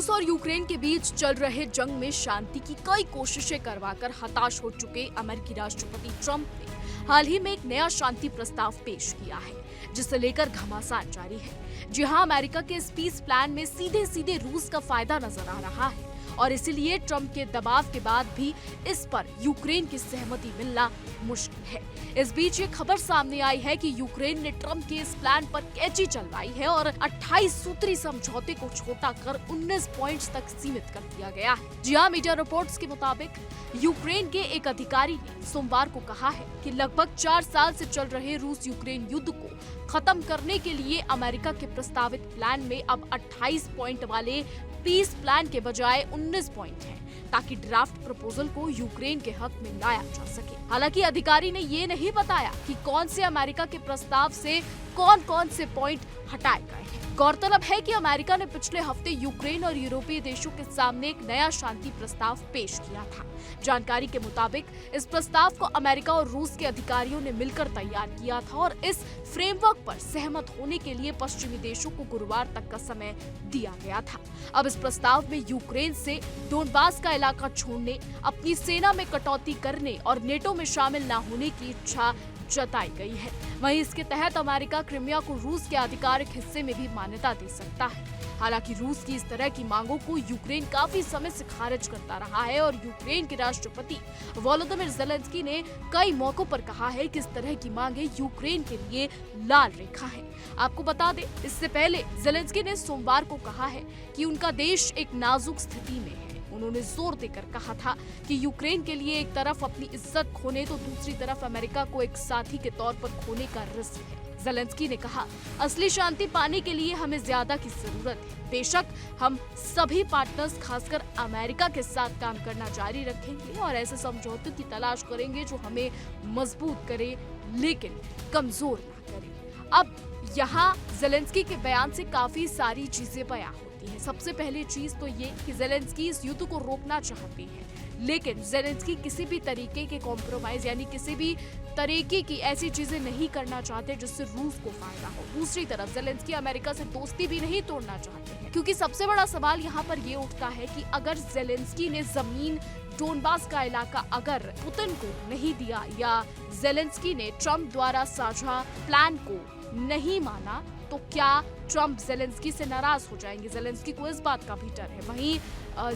रूस और यूक्रेन के बीच चल रहे जंग में शांति की कई कोशिशें करवाकर हताश हो चुके अमेरिकी राष्ट्रपति ट्रंप ने हाल ही में एक नया शांति प्रस्ताव पेश किया है, जिसे लेकर घमासान जारी है। जी हां, अमेरिका के इस पीस प्लान में सीधे सीधे रूस का फायदा नजर आ रहा है और इसीलिए ट्रंप के दबाव के बाद भी इस पर यूक्रेन की सहमति मिलना मुश्किल है। इस बीच ये खबर सामने आई है कि यूक्रेन ने ट्रंप के इस प्लान पर कैंची चलवाई है और 28 सूत्री समझौते को छोटा कर 19 पॉइंट्स तक सीमित कर दिया गया है। जी हां, मीडिया रिपोर्ट्स के मुताबिक यूक्रेन के एक अधिकारी ने सोमवार को कहा है कि लगभग 4 साल से चल रहे रूस यूक्रेन युद्ध को खत्म करने के लिए अमेरिका के प्रस्तावित प्लान में अब 28 पॉइंट वाले पीस प्लान के बजाय 19 पॉइंट हैं, ताकि ड्राफ्ट प्रपोजल को यूक्रेन के हक में लाया जा सके। हालांकि अधिकारी ने ये नहीं बताया कि कौन से अमेरिका के प्रस्ताव से कौन से पॉइंट हटाए गए हैं। गौरतलब है कि अमेरिका ने पिछले हफ्ते यूक्रेन और यूरोपीय देशों के सामने एक नया शांति प्रस्ताव पेश किया था। जानकारी के मुताबिक इस प्रस्ताव को अमेरिका और रूस के अधिकारियों ने मिलकर तैयार किया था और इस फ्रेमवर्क पर सहमत होने के लिए पश्चिमी देशों को गुरुवार तक का समय दिया गया था। अब इस प्रस्ताव में यूक्रेन से डोनबास का इलाका छोड़ने, अपनी सेना में कटौती करने और नेटो में शामिल न होने की इच्छा जताई गई है। वहीं इसके तहत अमेरिका क्रिमिया को रूस के आधिकारिक हिस्से में भी मान्यता दे सकता है। हालांकि रूस की इस तरह की मांगों को यूक्रेन काफी समय से खारिज करता रहा है और यूक्रेन के राष्ट्रपति वोलोदिमीर ज़ेलेंस्की ने कई मौकों पर कहा है कि इस तरह की मांगे यूक्रेन के लिए लाल रेखा है। आपको बता दें, इससे पहले ज़ेलेंस्की ने सोमवार को कहा है कि उनका देश एक नाजुक स्थिति में है। उन्होंने जोर देकर कहा था कि यूक्रेन के लिए एक तरफ अपनी इज्जत खोने तो दूसरी तरफ अमेरिका को एक साथी के तौर पर खोने का रिस्क है। ज़ेलेंस्की ने कहा, असली शांति पाने के लिए हमें ज्यादा की जरूरत है। बेशक हम सभी पार्टनर्स खासकर अमेरिका के साथ काम करना जारी रखेंगे और ऐसे समझौतों की तलाश करेंगे जो हमें मजबूत करे लेकिन कमजोर ना करे। अब यहाँ ज़ेलेंस्की के बयान से काफी सारी चीजें बयां होती हैं। सबसे पहली चीज तो ये कि ज़ेलेंस्की इस युद्ध को रोकना चाहते हैं, लेकिन ज़ेलेंस्की किसी भी तरीके के कॉम्प्रोमाइज यानी किसी भी तरीके की ऐसी चीजें नहीं करना चाहते जिससे रूस को फायदा हो। दूसरी तरफ ज़ेलेंस्की अमेरिका से दोस्ती भी नहीं तोड़ना चाहते हैं, क्योंकि सबसे बड़ा सवाल यहाँ पर ये उठता है कि अगर ज़ेलेंस्की ने जमीन डोनबास का इलाका अगर पुतिन को नहीं दिया या ज़ेलेंस्की ने ट्रंप द्वारा साझा प्लान को नहीं माना तो क्या ट्रंप ज़ेलेंस्की से नाराज हो जाएंगे? ज़ेलेंस्की को इस बात का भी डर है। वहीं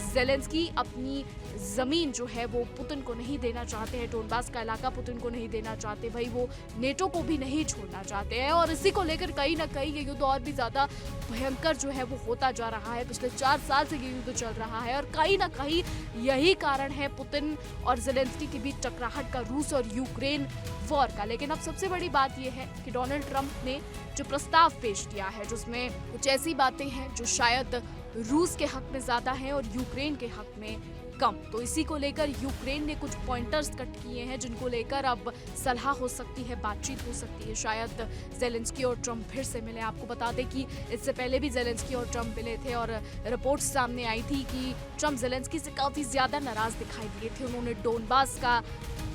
ज़ेलेंस्की अपनी जमीन जो है वो पुतिन को नहीं देना चाहते हैं, डोनबास का इलाका पुतिन को नहीं देना चाहते, भाई वो नेटो को भी नहीं छोड़ना चाहते हैं और इसी को लेकर कहीं ना कहीं ये युद्ध और भी ज्यादा भयंकर जो है वो होता जा रहा है। पिछले 4 साल से ये युद्ध चल रहा है और कहीं ना कहीं यही कारण है पुतिन और ज़ेलेंस्की के बीच टकराहट का, रूस और यूक्रेन वॉर का। लेकिन अब सबसे बड़ी बात यह है कि डोनाल्ड ट्रंप ने जो प्रस्ताव पेश किया है जिसमें कुछ ऐसी बातें हैं जो शायद रूस के हक में ज्यादा है और यूक्रेन के हक में कम। तो इसी को लेकर यूक्रेन ने कुछ पॉइंटर्स कट किए हैं जिनको लेकर अब सलाह हो सकती है, बातचीत हो सकती है। शायद ज़ेलेंस्की और ट्रंप फिर से मिले। आपको बता दें कि इससे पहले भी ज़ेलेंस्की और ट्रंप मिले थे और रिपोर्ट्स सामने आई थी कि ट्रंप ज़ेलेंस्की से काफी ज्यादा नाराज दिखाई दिए थे। उन्होंने डोनबास का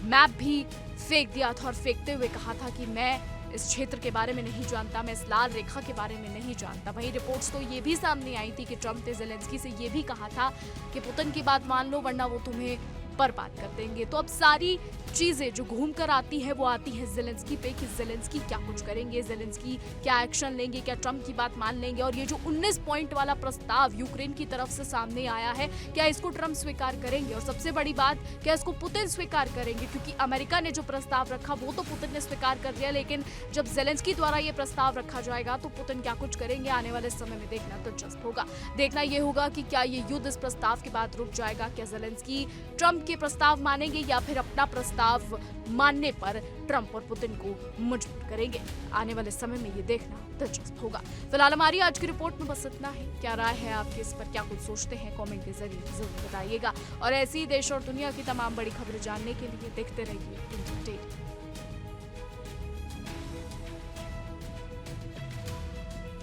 मैप भी फेंक दिया था और फेंकते हुए कहा था कि मैं इस क्षेत्र के बारे में नहीं जानता, मैं इस लाल रेखा के बारे में नहीं जानता। वहीं रिपोर्ट्स तो ये भी सामने आई थी कि ट्रंप ने ज़ेलेंस्की से ये भी कहा था कि पुतिन की बात मान लो वरना वो तुम्हें बर्बाद कर देंगे। तो अब सारी चीजें जो घूम कर आती है वो आती है ज़ेलेंस्की पे कि ज़ेलेंस्की क्या कुछ करेंगे, ज़ेलेंस्की क्या एक्शन लेंगे, क्या ट्रंप की बात मान लेंगे। और ये जो 19 पॉइंट वाला प्रस्ताव यूक्रेन की तरफ से सामने आया है, क्या इसको ट्रंप स्वीकार करेंगे? और सबसे बड़ी बात, क्या इसको पुतिन स्वीकार करेंगे? क्योंकि अमेरिका ने जो प्रस्ताव रखा वो तो पुतिन ने स्वीकार कर दिया, लेकिन जब ज़ेलेंस्की द्वारा ये प्रस्ताव रखा जाएगा तो पुतिन क्या कुछ करेंगे आने वाले समय में देखना दिलचस्प होगा। देखना ये होगा कि क्या ये युद्ध इस प्रस्ताव के बाद रुक जाएगा, क्या ज़ेलेंस्की ट्रंप के प्रस्ताव मानेंगे या फिर अपना प्रस्ताव मानने पर ट्रंप और पुतिन को मजबूर करेंगे। आने वाले समय में ये देखना दिलचस्प होगा। फिलहाल हमारी आज की रिपोर्ट में बस इतना है। क्या राय है आपकी, इस पर क्या कुछ सोचते हैं, कमेंट के जरिए जरूर बताइएगा। और ऐसी देश और दुनिया की तमाम बड़ी खबरें जानने के लिए देखते रहिए इंडिया टुडे।